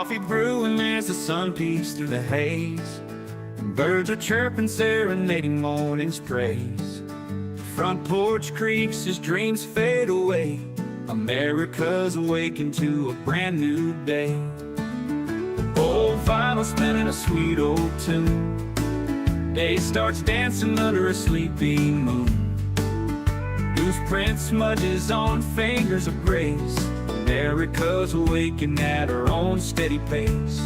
Coffee brewing as the sun peeks through the haze, and birds are chirping, serenading morning's praise. Front porch creaks as dreams fade away. America's awakened to a brand new day. Old vinyl spinning a sweet old tune. Day starts dancing under a sleepy moon. Newsprint smudges on fingers of grace. America's awakened at her own steady pace.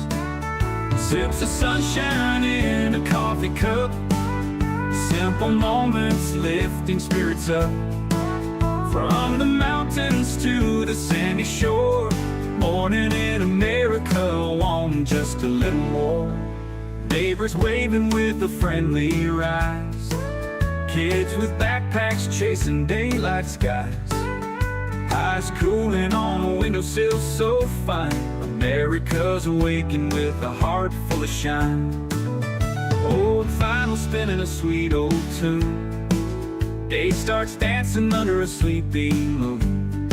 Sips of sunshine in a coffee cup. Simple moments lifting spirits up. From the mountains to the sandy shore, morning in America, want just a little more. Neighbors waving with a friendly rise. Kids with backpacks chasing daylight skies. Eyes cooling on a windowsill so fine. America's awakened with a heart full of shine. Old vinyl spinning a sweet old tune. Day starts dancing under a sleepy moon.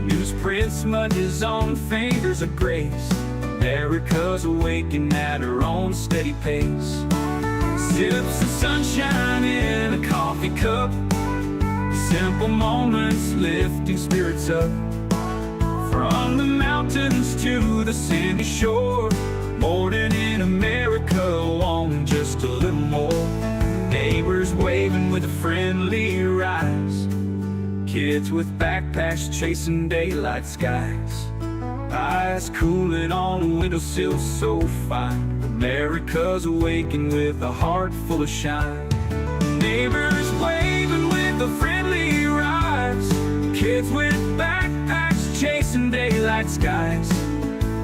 Newsprint smudges on fingers of grace. America's awakened at her own steady pace. Sips of sunshine in a coffee cup. Simple moments lifting spirits up. From the mountains to the sandy shore, morning in America, want just a little more. Neighbors waving with a friendly rise. Kids with backpacks chasing daylight skies. Eyes cooling on a windowsill so fine. America's awakened with a heart full of shine. Neighbors waving with a friendly rise. Kids with backpacks chasing daylight skies.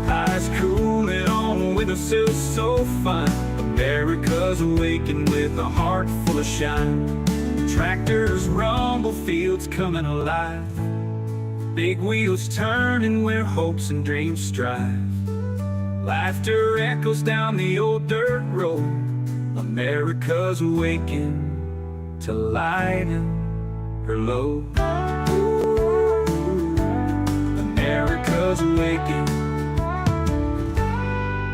Eyes cooling on a windowsill so fine. America's awakened with a heart full of shine. Tractors rumble, fields coming alive. Big wheels turning where hopes and dreams strive. Laughter echoes down the old dirt road. America's awakened to lighten her load. America's awakened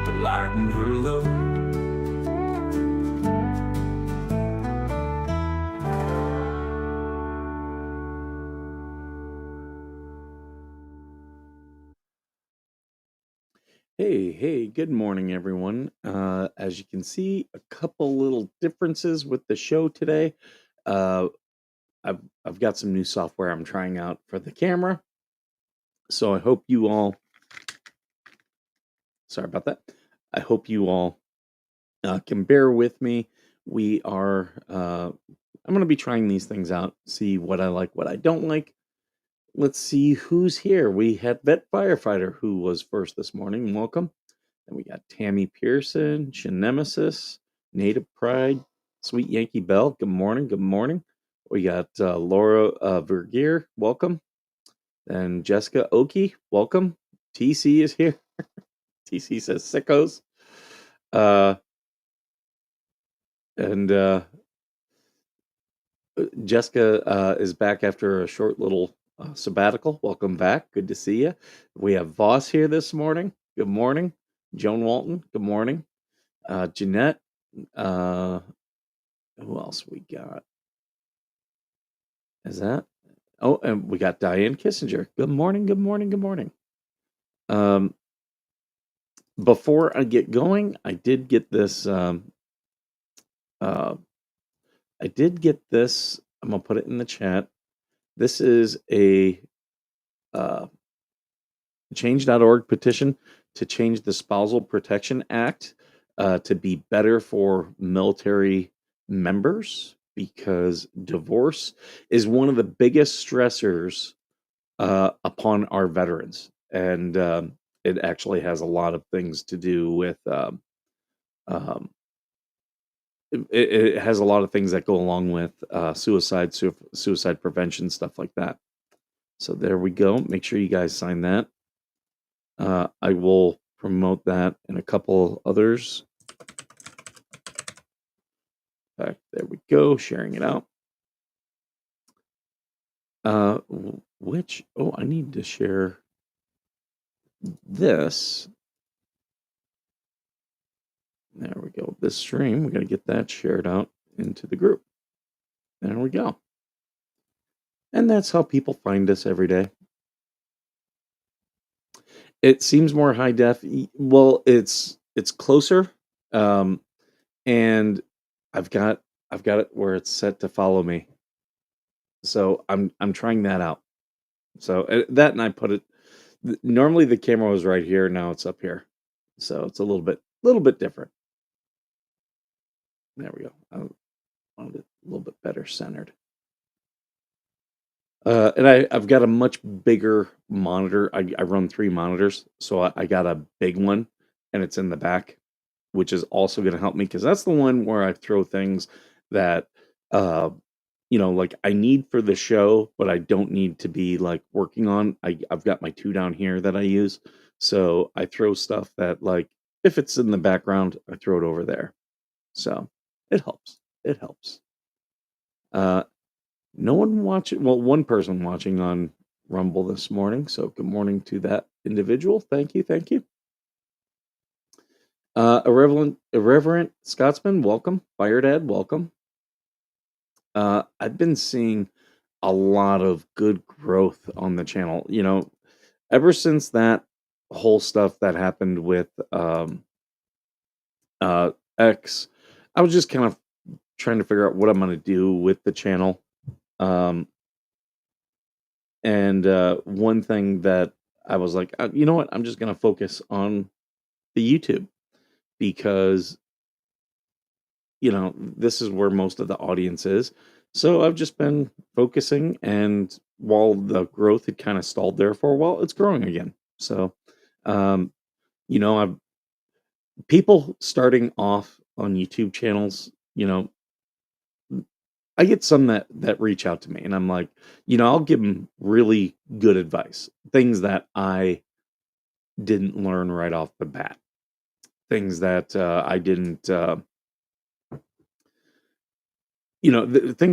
to lighten her load. Hey, good morning, everyone. As you can see, a couple little differences with the show today. Uh, I've got some new software I'm trying out for the camera, so I hope you all. Sorry about that. I hope you all can bear with me. We are. I'm going to be trying these things out, see what I like, what I don't like. Let's see who's here. We had Vet Firefighter, who was first this morning. Welcome. Then we got Tammy Pearson, Nemesis, Native Pride, Sweet Yankee Bell. Good morning. Good morning. We got Laura Vergeer. Welcome. Then Jessica Oki. Welcome. TC is here. TC says sickos. And Jessica is back after a short little sabbatical. Welcome back. Good to see you. We have Voss here this morning. Good morning. Joan Walton. Good morning. Jeanette. Who else we got? Is that? Oh, and we got Diane Kissinger. Good morning. Good morning. Good morning. Before I get going, I did get this. I did get this. I'm gonna put it in the chat. This is a change.org petition to change the Spousal Protection Act to be better for military members, because divorce is one of the biggest stressors upon our veterans. And it actually has a lot of things to do with it has a lot of things that go along with suicide prevention, stuff like that. So there we go. Make sure you guys sign that. I will promote that and a couple others. There we go. Sharing it out. I need to share this. There we go. This stream, we got to get that shared out into the group. There we go. And that's how people find us every day. It seems more high def. Well, it's closer, um, and I've got it where it's set to follow me. So I'm trying that out. So that, and I put it. Normally the camera was right here. Now it's up here. So it's a little bit different. There we go. I wanted it a little bit better centered. And I've got a much bigger monitor. I run 3 monitors, so I got a big one, and it's in the back, which is also going to help me because that's the one where I throw things that, uh, like I need for the show, but I don't need to be like working on. I've got my 2 down here that I use, so I throw stuff that, like, if it's in the background, I throw it over there. So it helps. It helps. Uh, no one watching. Well, one person watching on Rumble this morning. So good morning to that individual. Thank you. Thank you. Irreverent Scotsman, welcome. Fire Dad, welcome. I've been seeing a lot of good growth on the channel. Ever since that whole stuff that happened with uh X, I was just kind of trying to figure out what I'm going to do with the channel. Um, and one thing that I was like, you know what? I'm just going to focus on the YouTube because, this is where most of the audience is. So I've just been focusing, and while the growth had kind of stalled there for a while, it's growing again. So, um, I've people starting off on YouTube channels, I get some that reach out to me, and I'm like, I'll give them really good advice, things that I didn't learn right off the bat, things that I didn't, things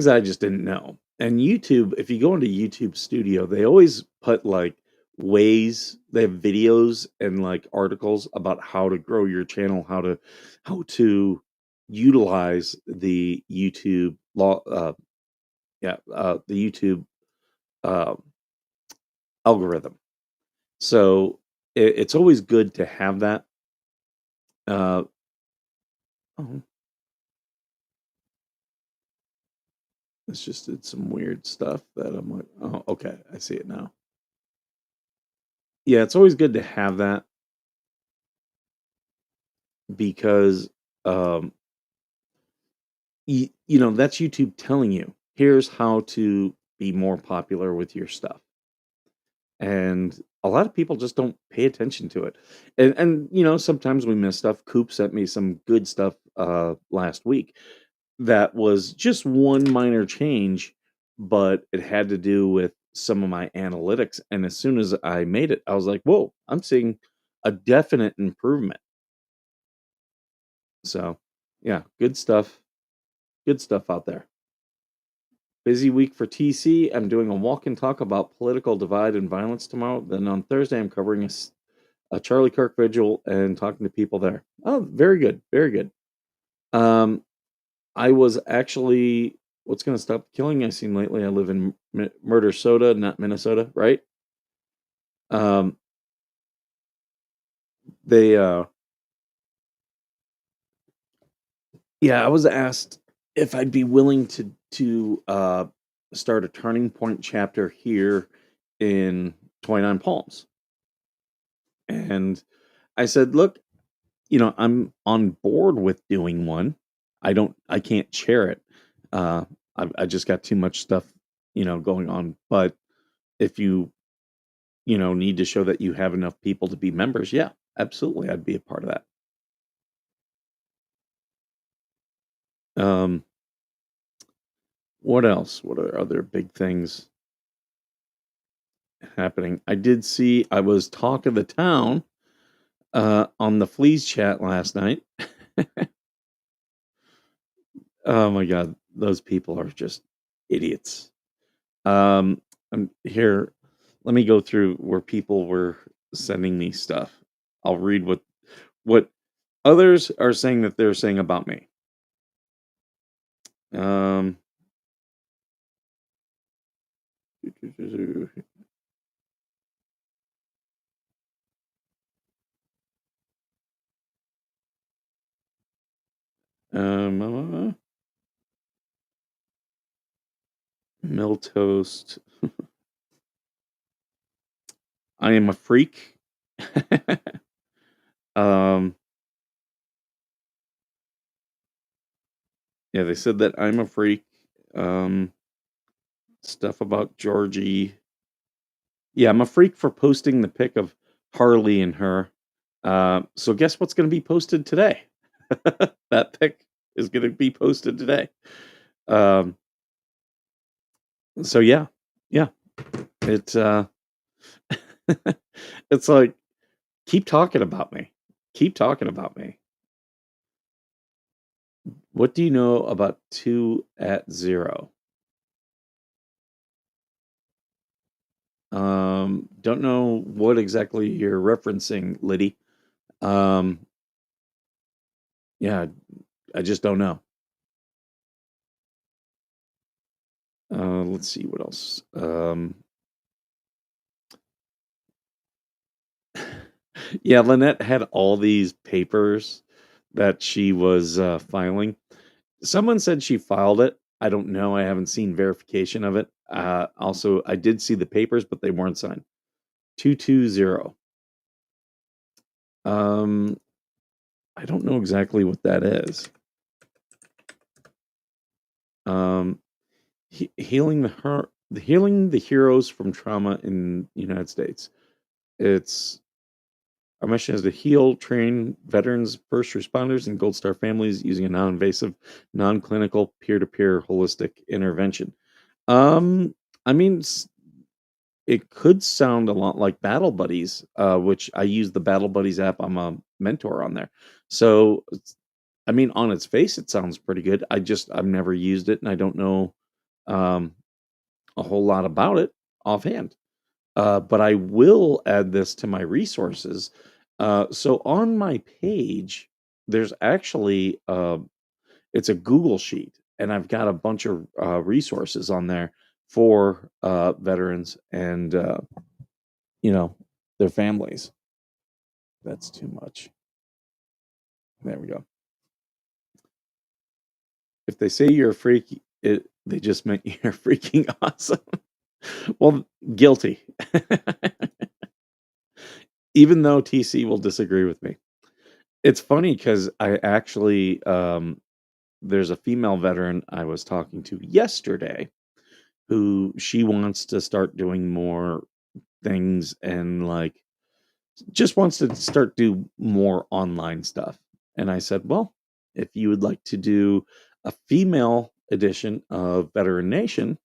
that I just didn't know. And YouTube, if you go into YouTube Studio, they always put like ways, they have videos and like articles about how to grow your channel, how to utilize the YouTube law, the YouTube uh, algorithm. So it's always good to have that. Uh, oh, it's just did some weird stuff that I'm like, oh, okay, I see it now. Yeah, it's always good to have that because um that's YouTube telling you, here's how to be more popular with your stuff. And a lot of people just don't pay attention to it. And sometimes we miss stuff. Coop sent me some good stuff last week that was just one minor change, but it had to do with some of my analytics. And as soon as I made it, I was like, whoa, I'm seeing a definite improvement. So yeah, good stuff. Good stuff out there. Busy week for TC. I'm doing a walk and talk about political divide and violence tomorrow. Then on Thursday, I'm covering a Charlie Kirk vigil and talking to people there. Oh, very good. Very good. Um, I was actually, what's going to stop killing I seen lately? I live in Murder Soda, not Minnesota, right? Um, they, yeah, I was asked if I'd be willing to start a Turning Point chapter here in 29 Palms. And I said, look, I'm on board with doing one. I can't chair it. I just got too much stuff, going on. But if you need to show that you have enough people to be members, yeah, absolutely. I'd be a part of that. Um, what else? What are other big things happening? I was talk of the town on the Fleas chat last night. Oh my God, those people are just idiots. I'm here. Let me go through where people were sending me stuff. I'll read what Others are saying that they're saying about me. Um, um, Miltoast. I am a freak. um, yeah, they said that I'm a freak. Um, Stuff about Georgie. Yeah, I'm a freak for posting the pic of Harley and her. So guess what's going to be posted today? That pic is going to be posted today. Um, so yeah, yeah, it's it's like keep talking about me, keep talking about me. What do you know about 2 at 0? Don't know what exactly you're referencing, Liddy. Um, yeah, I just don't know. Let's see what else. Yeah, Lynette had all these papers that she was filing. Someone said she filed it. I don't know. I haven't seen verification of it. Also, I did see the papers, but they weren't signed. 220. Um, I don't know exactly what that is. Um, healing the heroes from trauma in the United States. It's Our mission is to heal, train veterans, first responders, and Gold Star families using a non-invasive, non-clinical, peer-to-peer holistic intervention. Um, I mean, it could sound a lot like Battle Buddies, which I use the Battle Buddies app. I'm a mentor on there. So, I mean, on its face, it sounds pretty good. I've never used it and I don't know um, a whole lot about it offhand. But I will add this to my resources. So on my page, there's actually it's a Google sheet, and I've got a bunch of resources on there for veterans and you know their families. That's too much. There we go. If they say you're a freak, they just meant you're freaking awesome. Well, guilty. Even though TC will disagree with me. It's funny because I actually there's a female veteran I was talking to yesterday who she wants to start doing more things and like just wants to start do more online stuff. And I said, well, if you would like to do a female edition of Veteran Nation,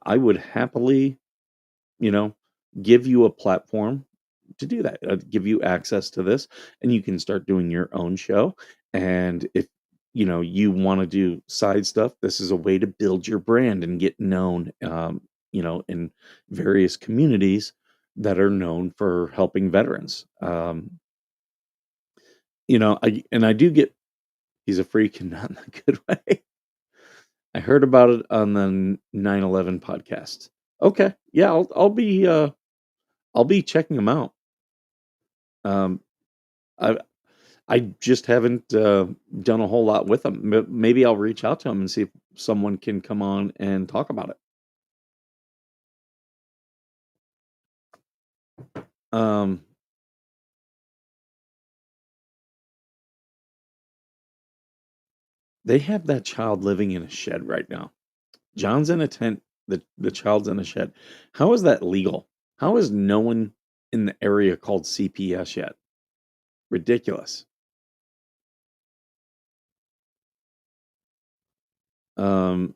I would happily, you know, give you a platform to do that. Give you access to this, and you can start doing your own show. And if you want to do side stuff, this is a way to build your brand and get known. In various communities that are known for helping veterans. I do get he's a freak and not in a good way. I heard about it on the 9/11 podcast. Okay, yeah, I'll be checking them out. Um, I I just haven't done a whole lot with them. Maybe I'll reach out to them and see if someone can come on and talk about it. Um, they have that child living in a shed right now. John's in a tent. The child's in a shed. How is that legal? How is no one in the area called CPS yet? Ridiculous. Um,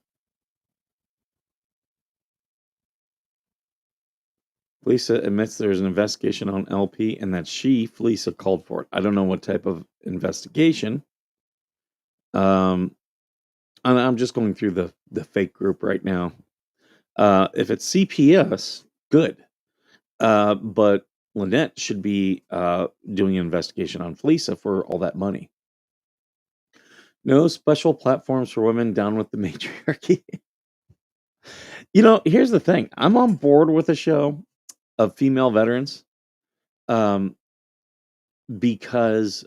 Lisa admits there's an investigation on LP and that she, Felisa, called for it. I don't know what type of investigation. Um, and I'm just going through the fake group right now. If it's CPS, good. But Lynette should be doing an investigation on Felisa for all that money. No special platforms for women, down with the matriarchy. Here's the thing. I'm on board with a show of female veterans um, because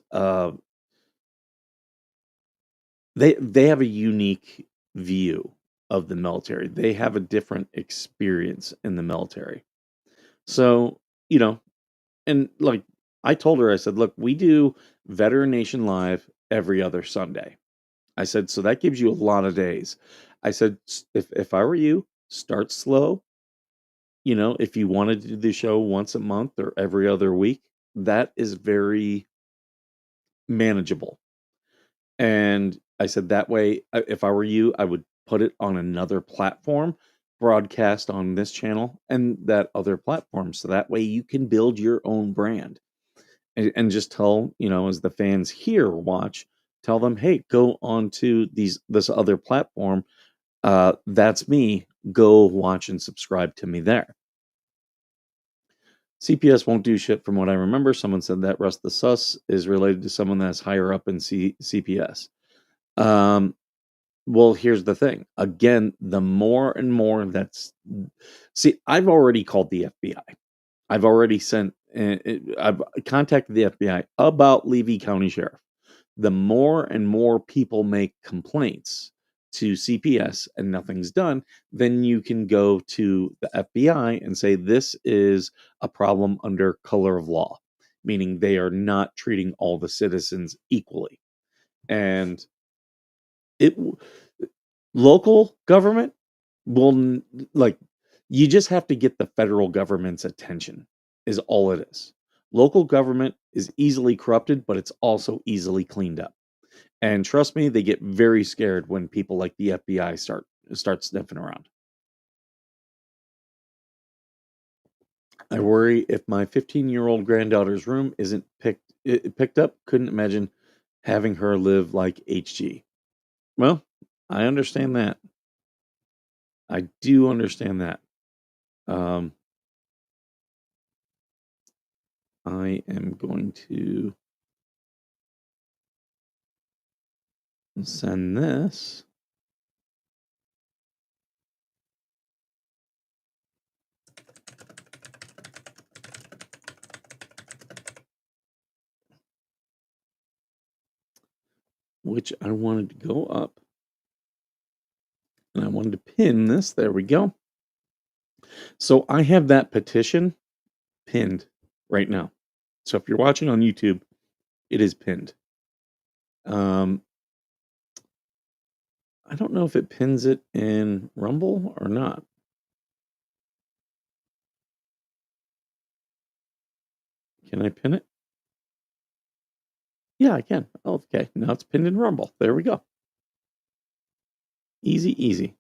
they have a unique view of the military. They have a different experience in the military. So, you know, and like I told her, I said, look, we do Veteran Nation Live every other Sunday. I said, so that gives you a lot of days. I said, if I were you, start slow. If you wanted to do the show once a month or every other week, that is very manageable. And I said, that way, if I were you, I would put it on another platform, broadcast on this channel and that other platform. So that way you can build your own brand and just tell, as the fans here watch, tell them, hey, go on to this other platform. That's me. Go watch and subscribe to me there. CPS won't do shit from what I remember. Someone said that Russ the Sus is related to someone that's higher up in CPS. Well, here's the thing. Again, the more and more I've already called the FBI. I've already I've contacted the FBI about Levy County Sheriff. The more and more people make complaints to CPS and nothing's done, then you can go to the FBI and say this is a problem under color of law, meaning they are not treating all the citizens equally. And it local government will like you just have to get the federal government's attention is all it is. Local government is easily corrupted, but it's also easily cleaned up. And trust me, they get very scared when people like the FBI start sniffing around. I worry if my 15-year-old granddaughter's room isn't picked up. Couldn't imagine having her live like HG. Well, I understand that. I do understand that. I am going to send this. Which I wanted to go up. And I wanted to pin this. There we go. So I have that petition pinned right now. So if you're watching on YouTube, it is pinned. I don't know if it pins it in Rumble or not. Can I pin it? Yeah, I can. Oh, okay. Now it's pinned in Rumble. There we go. Easy, easy.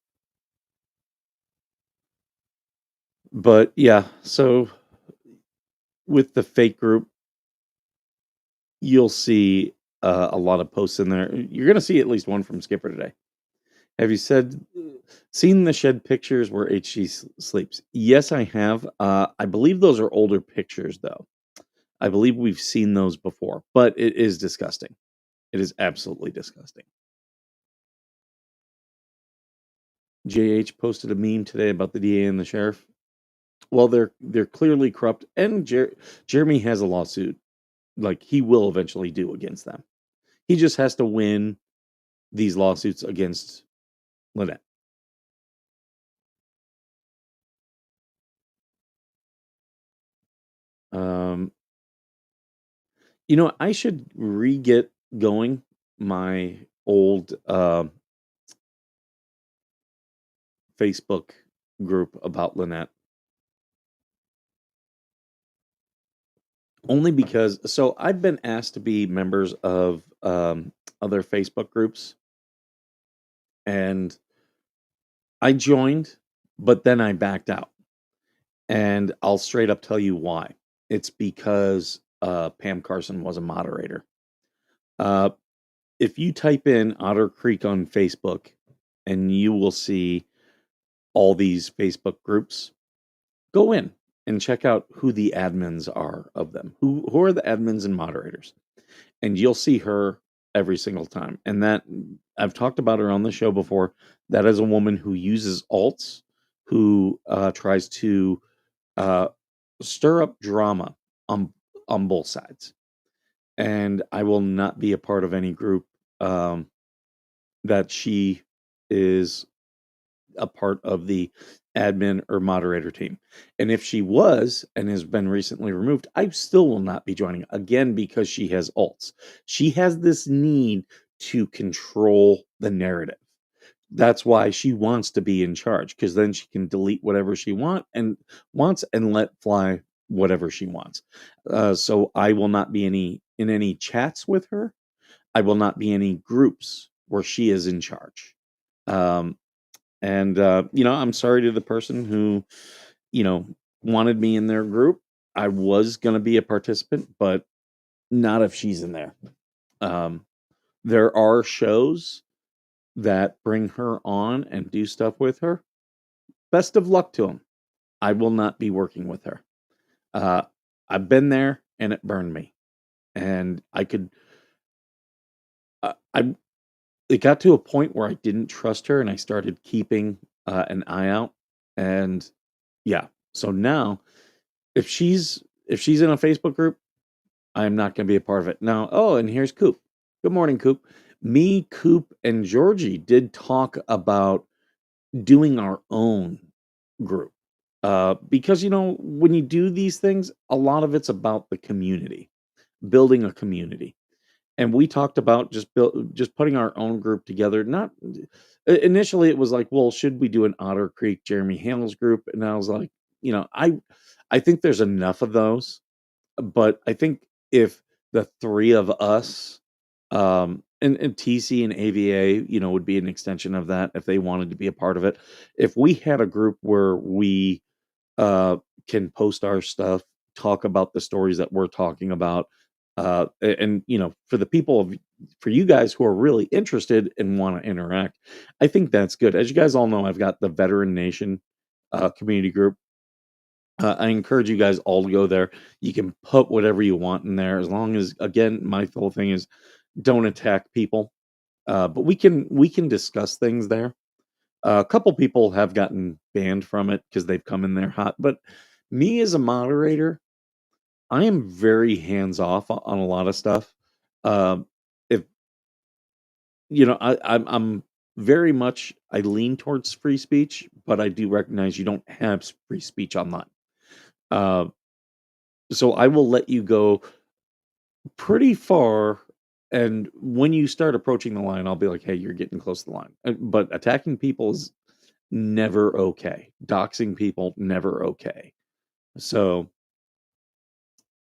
But yeah, so with the fake group, you'll see a lot of posts in there. You're going to see at least one from Skipper today. Have you seen the shed pictures where HG sleeps? Yes, I have. I believe those are older pictures, though. I believe we've seen those before, but it is disgusting. It is absolutely disgusting. JH posted a meme today about the DA and the sheriff. Well, they're clearly corrupt, and Jeremy has a lawsuit. Like he will eventually do against them. He just has to win these lawsuits against Lynette. I should re-get going my old Facebook group about Lynette. Only because, so I've been asked to be members of other Facebook groups, and I joined, but then I backed out. And I'll straight up tell you why. It's because Pam Carson was a moderator. If you type in Otter Creek on Facebook, and you will see all these Facebook groups, go in. and check out who the admins are of them. Who are the admins and moderators? And you'll see her every single time. And that I've talked about her on the show before. That is a woman who uses alts, who tries to uh, stir up drama on both sides. And I will not be a part of any group that she is a part of the admin or moderator team. And if she was and has been recently removed, I still will not be joining again because she has alts. She has this need to control the narrative. That's why she wants to be in charge, because then she can delete whatever she wants and let fly whatever she wants. So I will not be in any chats with her. I will not be in any groups where she is in charge. Um, and I'm sorry to the person who, you know, wanted me in their group. I was gonna be a participant, but not if she's in there. Um, there are shows that bring her on and do stuff with her. Best of luck to them. I will not be working with her. Uh, I've been there and it burned me, and I it got to a point where I didn't trust her, and I started keeping an eye out. And yeah, so now if she's in a Facebook group, I am not going to be a part of it. Now, oh, and here's Coop. Good morning, Coop. Me, Coop, and Georgie did talk about doing our own group. Because when you do these things, a lot of it's about the community, building a community. And we talked about just putting our own group together. Not initially, it was like, well, should we do an Otter Creek Jeremy Hales group? And I was like, I think there's enough of those, but I think if the three of us, and TC and AVA, would be an extension of that if they wanted to be a part of it. If we had a group where we uh, can post our stuff, talk about the stories that we're talking about, and for the for you guys who are really interested and want to interact, I think that's good. As you guys all know, I've got the Veteran Nation community group. I encourage you guys all to go there. You can put whatever you want in there, as long as, again, my whole thing is don't attack people. But we can discuss things there. A couple people have gotten banned from it because they've come in there hot. But me as a moderator, I am very hands off on a lot of stuff. If I'm very much, I lean towards free speech, but I do recognize you don't have free speech online. Uh, so I will let you go pretty far, and when you start approaching the line, I'll be like, "Hey, you're getting close to the line." But attacking people is never okay. Doxing people, never okay. So,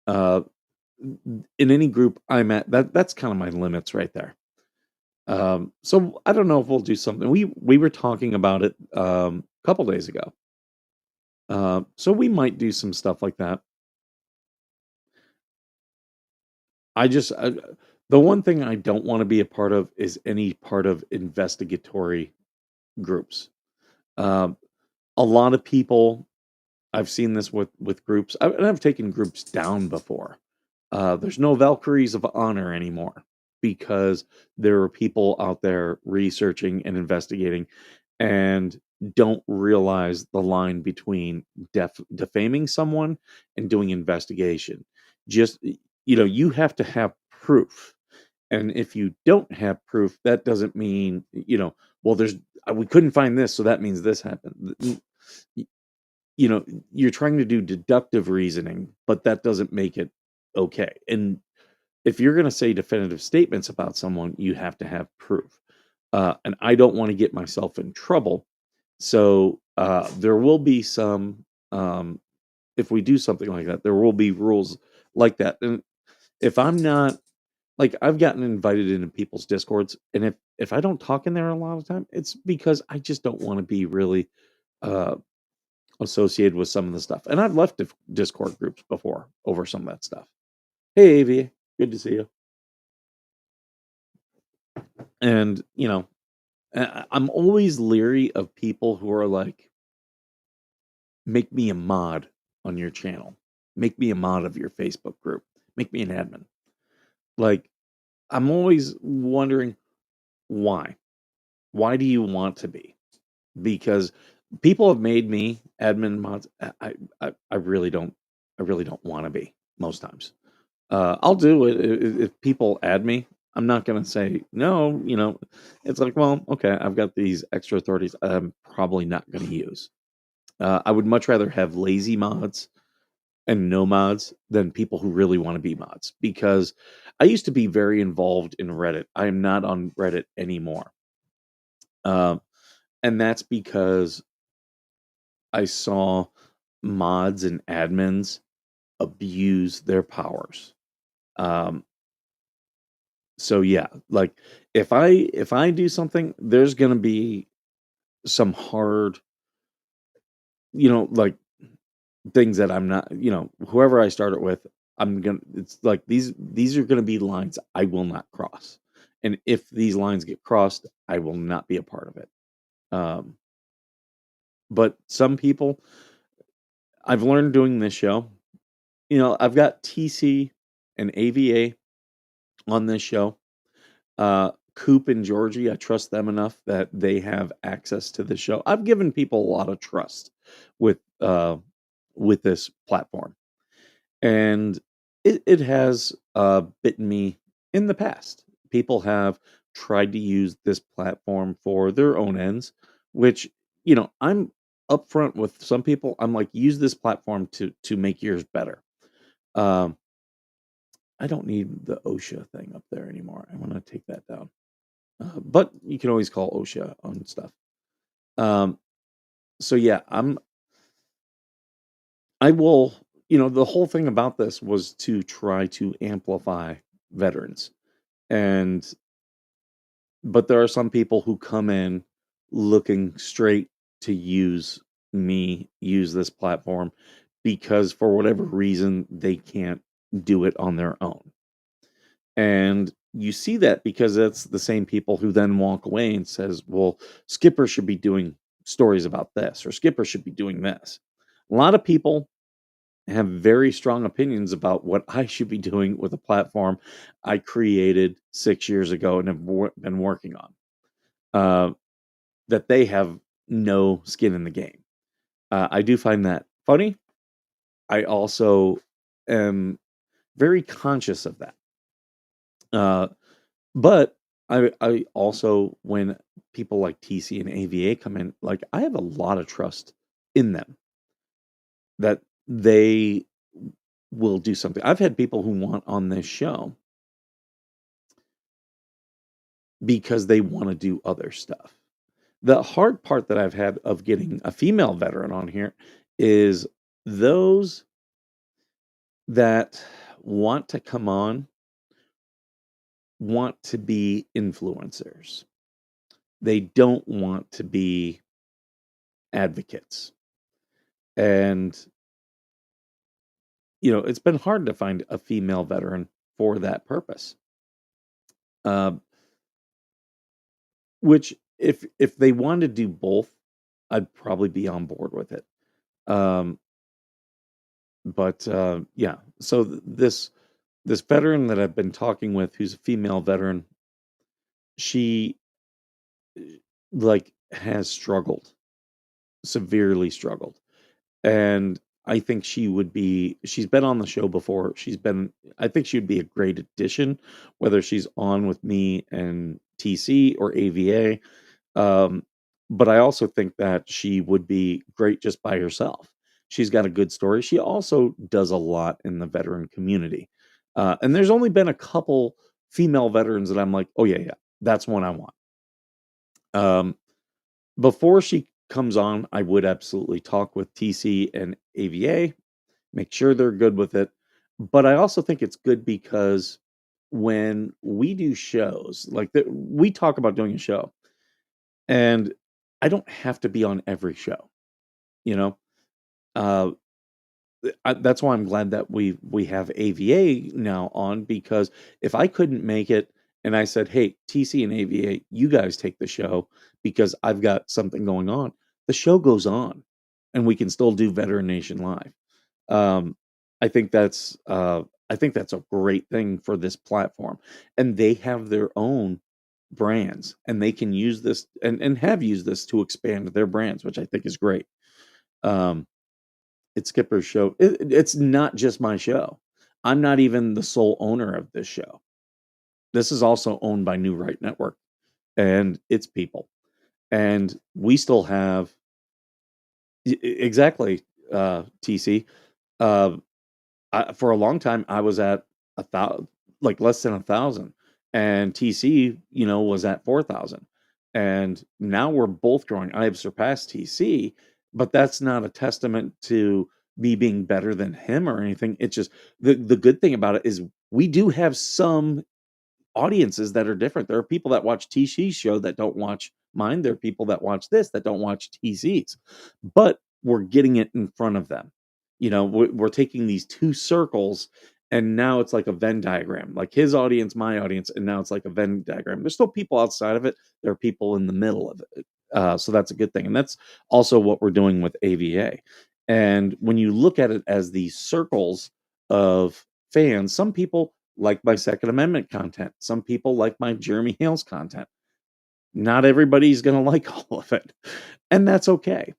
uh, in any group I'm at, that's kind of my limits right there. So I don't know if we'll do something. We were talking about it a couple days ago. So we might do some stuff like that. I just the one thing I don't want to be a part of is any part of investigatory groups. Um, a lot of people, I've seen this with groups, and I've taken groups down before. There's no Valkyries of Honor anymore because there are people out there researching and investigating and don't realize the line between defaming someone and doing investigation. Just, you have to have proof. And if you don't have proof, that doesn't mean, well, we couldn't find this, so that means this happened. Y- you're trying to do deductive reasoning, but that doesn't make it okay. And if you're going to say definitive statements about someone, you have to have proof. And I don't want to get myself in trouble. So there will be some, if we do something like that, there will be rules like that. And if I'm not, like, I've gotten invited into people's discords, and if I don't talk in there a lot of time, it's because I just don't want to be really uh associated with some of the stuff. And I've left discord groups before over some of that stuff. Hey, AV, good to see you. And I'm always leery of people who are like, make me a mod. on your channel. Make me a mod of your Facebook group. Make me an admin. Like, I'm always wondering why. Why do you want to be? Because people have made me admin mods. I really don't. I really don't want to be most times. I'll do it if people add me. I'm not gonna say no. It's like, well, okay, I've got these extra authorities. I'm probably not gonna use. I would much rather have lazy mods and no mods than people who really want to be mods because I used to be very involved in Reddit. I am not on Reddit anymore. Um, and that's because I saw mods and admins abuse their powers. Um, so yeah, like if I do something, there's gonna be some hard, like things that I'm not, whoever I start it with, it's like these are gonna be lines I will not cross. And if these lines get crossed, I will not be a part of it. Um, but some people I've learned doing this show, I've got TC and AVA on this show. Coop and Georgie, I trust them enough that they have access to the show. I've given people a lot of trust with with this platform, and it has bitten me in the past. People have tried to use this platform for their own ends, which I'm upfront with some people. I'm like, use this platform to make yours better. Um, I don't need the OSHA thing up there anymore. I want to take that down. But you can always call OSHA on stuff. Um, so yeah, I will, the whole thing about this was to try to amplify veterans. And but there are some people who come in looking straight to use this platform because for whatever reason they can't do it on their own. And you see that because that's the same people who then walk away and says, "Well, Skipper should be doing stories about this or Skipper should be doing this." A lot of people have very strong opinions about what I should be doing with a platform I created 6 years ago and have been working on. Uh, that they have no skin in the game. I do find that funny. I also am very conscious of that. Uh, but I also, when people like TC and AVA come in, like I have a lot of trust in them that they will do something. I've had people who want on this show because they want to do other stuff. The hard part that I've had of getting a female veteran on here is those that want to come on want to be influencers. They don't want to be advocates. And, it's been hard to find a female veteran for that purpose. Uh, which if they wanted to do both, I'd probably be on board with it. Um, but yeah, so this veteran that I've been talking with, who's a female veteran, she like has struggled, severely struggled. And I think she's been on the show before. I think she would be a great addition, whether she's on with me and TC or AVA. Um, but I also think that she would be great just by herself. She's got a good story. She also does a lot in the veteran community. And there's only been a couple female veterans that I'm like, oh yeah, yeah, that's one I want. Um, before she comes on, I would absolutely talk with TC and AVA, make sure they're good with it. But I also think it's good because when we do shows, we talk about doing a show, and I don't have to be on every show, you know. Uh, that's why I'm glad that we have AVA now on because if I couldn't make it and I said, "Hey, TC and AVA, you guys take the show because I've got something going on," the show goes on, and we can still do Veteran Nation Live. Um, I think that's I think that's a great thing for this platform, and they have their own brands, and they can use this and have used this to expand their brands, which I think is great. Um, it's Skipper's show. It's not just my show. I'm not even the sole owner of this show. This is also owned by New Right Network and its people, and we still have exactly TC. Uh, for a long time, I was at 1,000, like less than 1,000, and TC, was at 4,000, and now we're both growing. I have surpassed TC, but that's not a testament to me being better than him or anything. It's just the good thing about it is we do have some audiences that are different. There are people that watch TC's show that don't watch mine. There are people that watch this that don't watch TC's, but we're getting it in front of them. We're taking these two circles, and now it's like a Venn diagram, like his audience, my audience, and now it's like a Venn diagram. There's still people outside of it. There are people in the middle of it. So that's a good thing. And that's also what we're doing with AVA. And when you look at it as these circles of fans, some people like my Second Amendment content. Some people like my Jeremy Hales content. Not everybody's going to like all of it, and that's okay.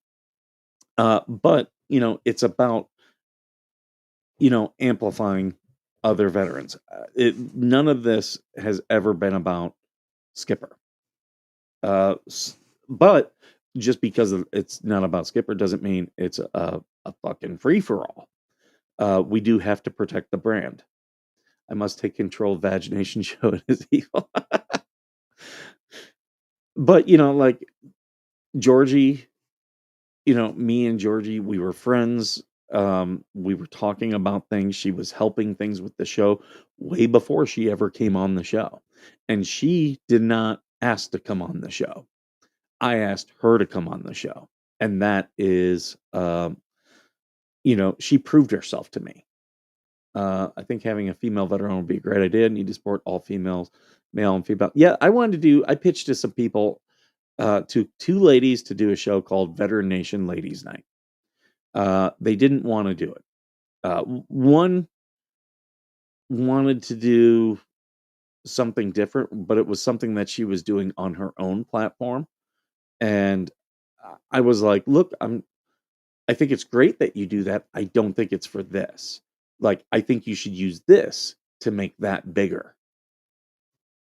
But it's about amplifying other veterans. None of this has ever been about Skipper. But just because it's not about Skipper doesn't mean it's a fucking free for all. We do have to protect the brand. I must take control of Vagination Show and his evil. But like Georgie, me and Georgie, we were friends. We were talking about things. She was helping things with the show way before she ever came on the show. And she did not ask to come on the show. I asked her to come on the show. And that is, she proved herself to me. I think having a female veteran would be a great idea. Need to support all females, male and female. Yeah, I pitched to some people, to two ladies to do a show called Veteran Nation Ladies Night. They didn't want to do it. One wanted to do something different, but it was something that she was doing on her own platform. And I was like, look, I think it's great that you do that. I don't think it's for this. Like, I think you should use this to make that bigger.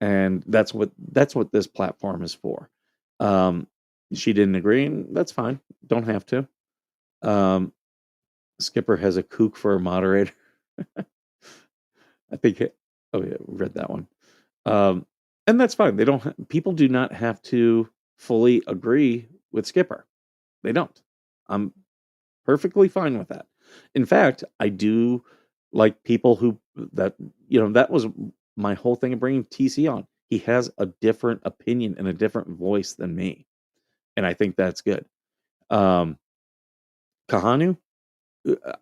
And that's what this platform is for. Um, she didn't agree, and that's fine. Don't have to. Um, Skipper has a kook for a moderator. I think oh yeah, we read that one. Um, and that's fine. They don't people do not have to fully agree with Skipper. They don't. I'm perfectly fine with that. In fact, I do like people who that was my whole thing of bringing TC on. He has a different opinion and a different voice than me, and I think that's good. Um, Kahanu,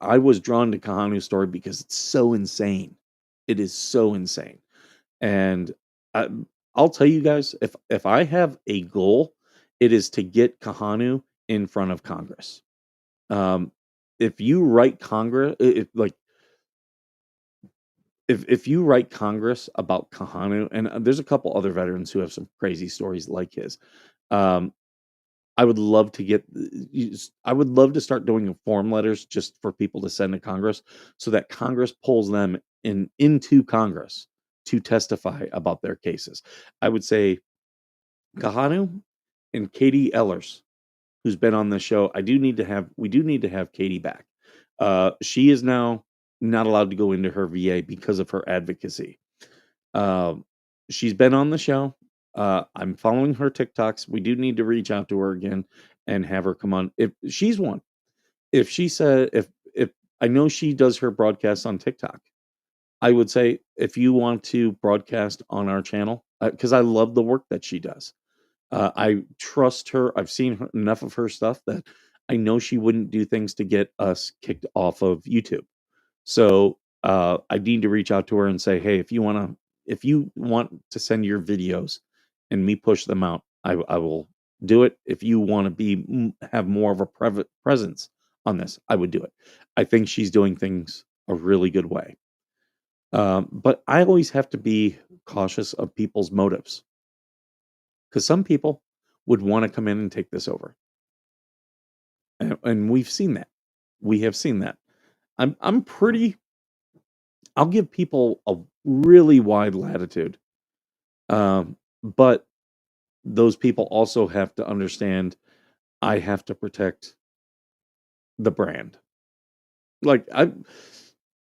I was drawn to Kahanu's story because it's so insane. It is so insane. And I, I'll tell you guys, if I have a goal, it is to get Kahanu in front of Congress. Um, if you write Congress, if you write Congress about Kahanu, and there's a couple other veterans who have some crazy stories like his. Um, I would love to I would love to start doing form letters just for people to send to Congress so that Congress pulls them into Congress to testify about their cases. I would say Kahanu and Katie Ellers, who's been on the show. We do need to have Katie back. She is now not allowed to go into her VA because of her advocacy. Um, she's been on the show. I'm following her TikToks. We do need to reach out to her again and have her come on. If she's one, if she said, if I know she does her broadcasts on TikTok, I would say if you want to broadcast on our channel, because I love the work that she does. I trust her. I've seen enough of her stuff that I know she wouldn't do things to get us kicked off of YouTube. So I need to reach out to her and say, hey, if you want to send your videos and me push them out, I will do it. If you want to have more of a presence on this. I would do it. I think she's doing things a really good way. But I always have to be cautious of people's motives because some people would want to come in and take this over, and we've seen that. We have seen that. I'm pretty. I'll give people a really wide latitude, but those people also have to understand I have to protect the brand. Like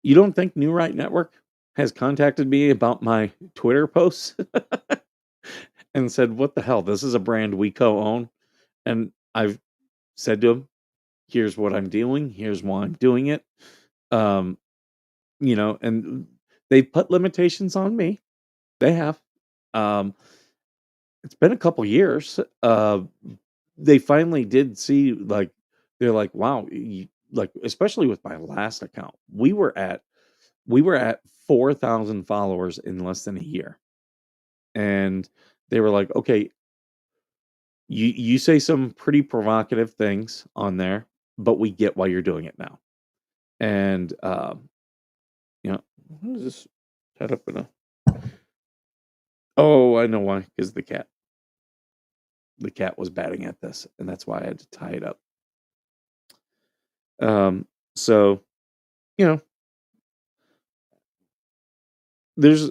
you don't think New Right Network has contacted me about my Twitter posts and said, "What the hell? This is a brand we co-own." And I've said to them, "Here's what I'm doing. Here's why I'm doing it." Um, and they put limitations on me. They have. Um, it's been a couple years. They finally did see like they're like, "Wow, like especially with my last account, we were at 4,000 followers in less than a year." And they were like, "Okay, you say some pretty provocative things on there, but we get why you're doing it now." And you know, what is this tied up in a? Oh, I know why. Because the cat was batting at this, and that's why I had to tie it up. So you know, there's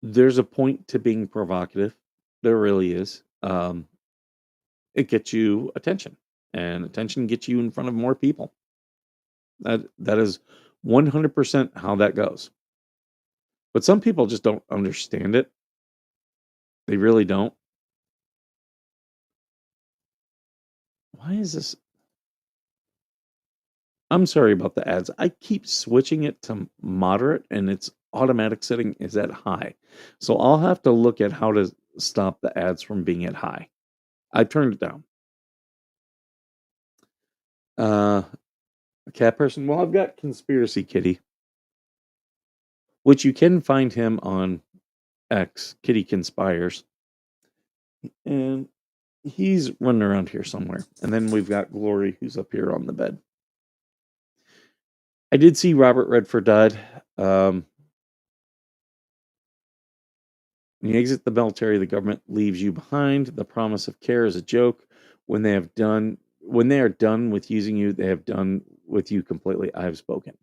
there's a point to being provocative. There really is. It gets you attention, and attention gets you in front of more people. That is 100% how that goes. But some people just don't understand it. They really don't. Why is this? I'm sorry about the ads. I keep switching it to moderate and its automatic setting is at high. So I'll have to look at how to stop the ads from being at high. I turned it down. Uh, a cat person. Well, I've got Conspiracy Kitty, which you can find him on X, Kitty Conspires. And he's running around here somewhere. And then we've got Glory, who's up here on the bed. I did see Robert Redford died. When you exit the military, the government leaves you behind. The promise of care is a joke. When they are done with using you, they have done with you completely. I have spoken.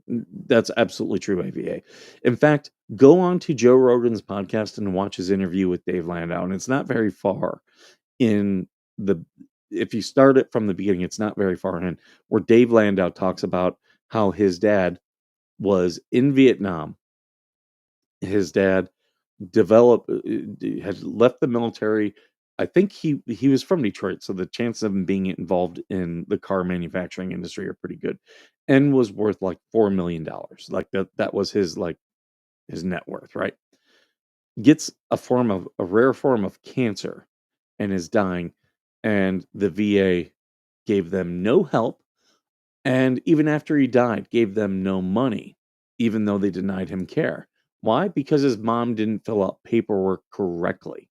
That's absolutely true, AVA. In fact, go on to Joe Rogan's podcast and watch his interview with Dave Landau, and it's not very far in the. If you start it from the beginning, it's not very far in where Dave Landau talks about how his dad was in Vietnam. His dad had left the military. I think he was from Detroit, so the chances of him being involved in the car manufacturing industry are pretty good, and was worth like $4 million. Like that was his like his net worth, right? Gets a rare form of cancer and is dying, and the VA gave them no help, and even after he died, gave them no money, even though they denied him care. Why? Because his mom didn't fill out paperwork correctly.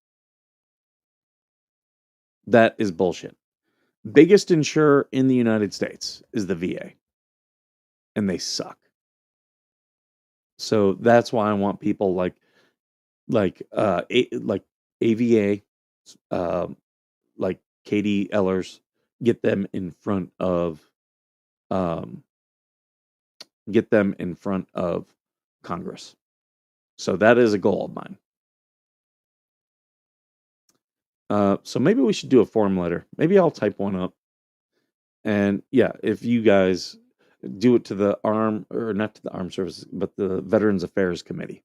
That is bullshit. Biggest insurer in the United States is the VA, and they suck. So that's why I want people like AVA, um, like Katie Ellers, get them in front of um, get them in front of Congress. So that is a goal of mine. So maybe we should do a form letter. Maybe I'll type one up. And yeah, if you guys do it to the arm or not to the armed services, but the Veterans Affairs Committee.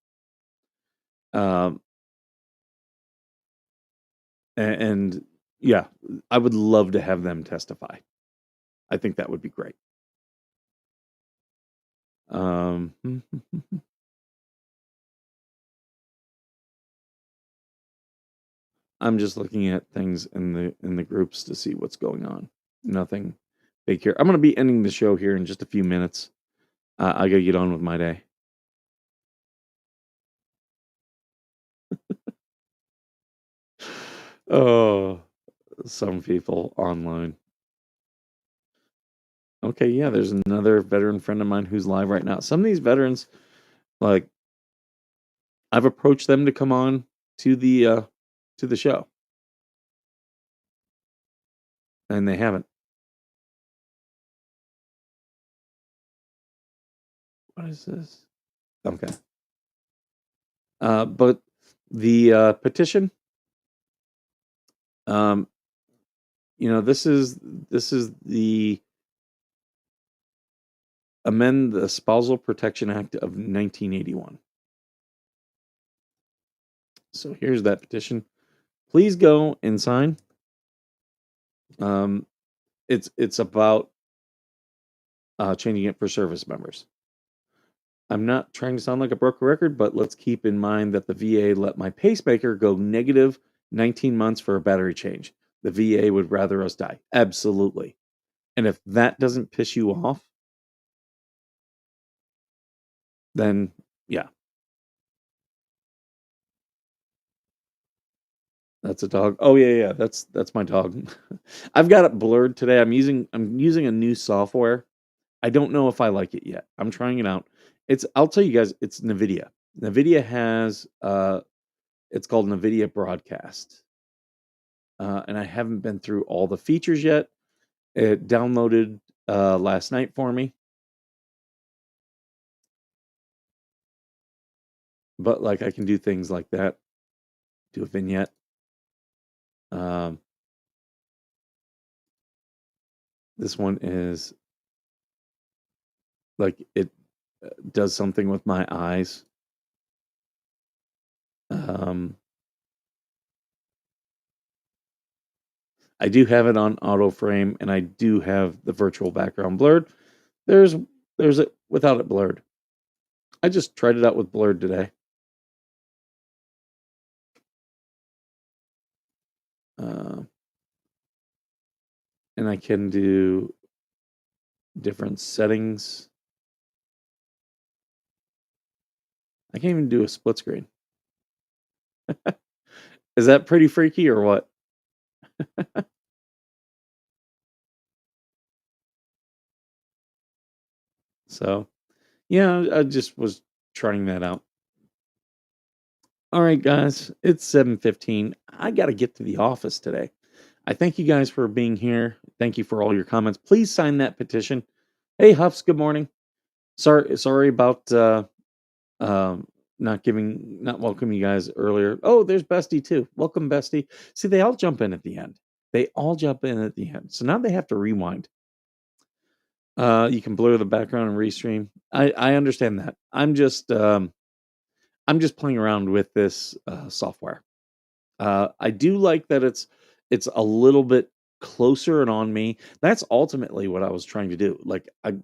Um, and yeah, I would love to have them testify. I think that would be great. Um, I'm just looking at things in the groups to see what's going on. Nothing big here. I'm going to be ending the show here in just a few minutes. I got to get on with my day. Oh, some people online. Okay, yeah, there's another veteran friend of mine who's live right now. Some of these veterans, like, I've approached them to come on to the show, and they haven't. What is this? Okay. But the petition, um, this is the amend the Spousal Protection Act of 1981. So here's that petition. Please go and sign. Um, it's about changing it for service members. I'm not trying to sound like a broken record, but let's keep in mind that the VA let my pacemaker go negative 19 months for a battery change. The VA would rather us die. Absolutely. And if that doesn't piss you off, then yeah, that's a dog. Oh yeah, that's my dog. I've got it blurred today. I'm using a new software. I don't know if I like it yet. I'm trying it out. I'll tell you guys, it's NVIDIA. NVIDIA has it's called NVIDIA Broadcast. And I haven't been through all the features yet. It downloaded last night for me. But like I can do things like that. Do a vignette. This one is like it does something with my eyes. I do have it on auto frame, and I do have the virtual background blurred. There's it without it blurred. I just tried it out with blurred today. And I can do different settings. I can't even do a split screen. Is that pretty freaky or what? So, yeah, I just was trying that out. All right, guys, it's 7:15. I got to get to the office today. I thank you guys for being here. Thank you for all your comments. Please sign that petition. Hey, Huffs, good morning. Sorry about not welcoming you guys earlier. Oh, there's Bestie too. Welcome, Bestie. See, they all jump in at the end. They all jump in at the end. So now they have to rewind. You can blur the background and restream. I understand that. I'm just playing around with this software. I do like that it's a little bit closer and on me. That's ultimately what I was trying to do. Like I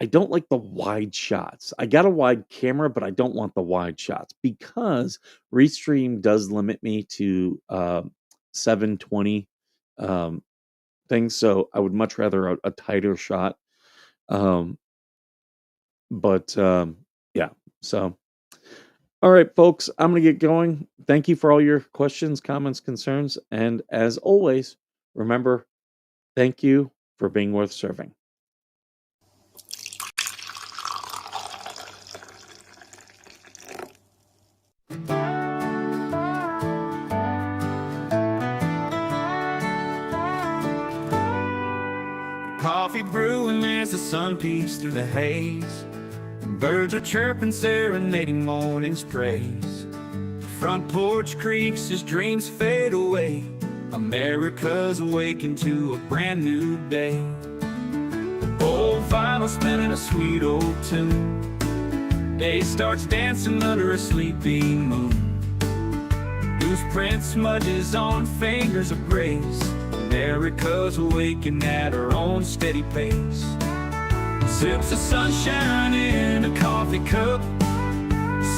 don't like the wide shots. I got a wide camera, but I don't want the wide shots because Restream does limit me to 720 things. So I would much rather a tighter shot. But yeah, so all right, folks, I'm going to get going. Thank you for all your questions, comments, concerns. And as always, remember, thank you for being worth serving. Coffee brewing as the sun peeks through the haze. Birds are chirping, serenading morning's praise. Front porch creaks as dreams fade away. America's awakened to a brand new day. Old vinyl spinning a sweet old tune. Day starts dancing under a sleepy moon. Goose print smudges on fingers of grace. America's awakened at her own steady pace. Sips of sunshine in a coffee cup.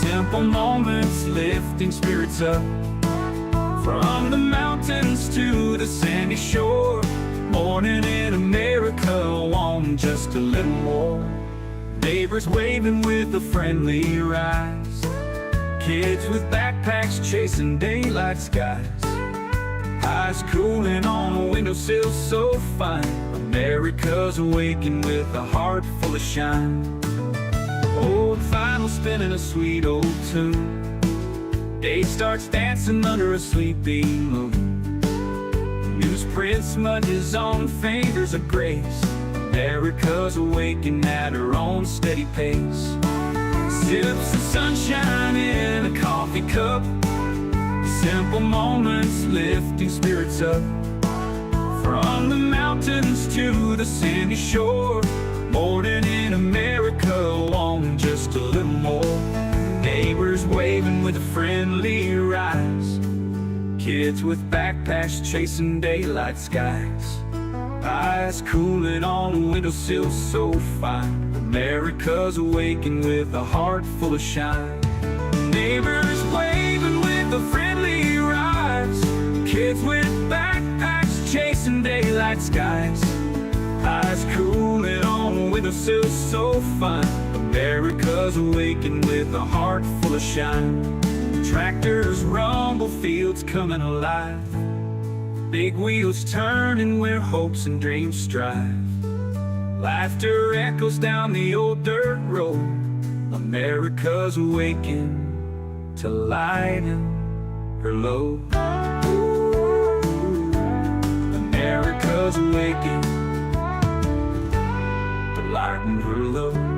Simple moments lifting spirits up. From the mountains to the sandy shore. Morning in America, want just a little more. Neighbors waving with a friendly rise. Kids with backpacks chasing daylight skies. Ice cooling on a windowsill so fine. America's awaking with a heart full of shine. Old vinyl spinning a sweet old tune. Day starts dancing under a sleepy moon. Newsprint smudges on fingers of grace. America's awaking at her own steady pace. Sips of sunshine in a coffee cup. Simple moments lifting spirits up. From the mountains to the sandy shore, morning in America, wanting just a little more. Neighbors waving with a friendly rise. Kids with backpacks chasing daylight skies. Eyes cooling on a windowsill so fine. America's awaking with a heart full of shine. Neighbors waving with a friendly rise. Kids with backpacks chasing daylight skies. Eyes cooling on a windowsill so fine. America's awaking with a heart full of shine. Tractors rumble, fields coming alive. Big wheels turning where hopes and dreams strive. Laughter echoes down the old dirt road. America's awaking to lighten her load. America's awaking to lighten her load.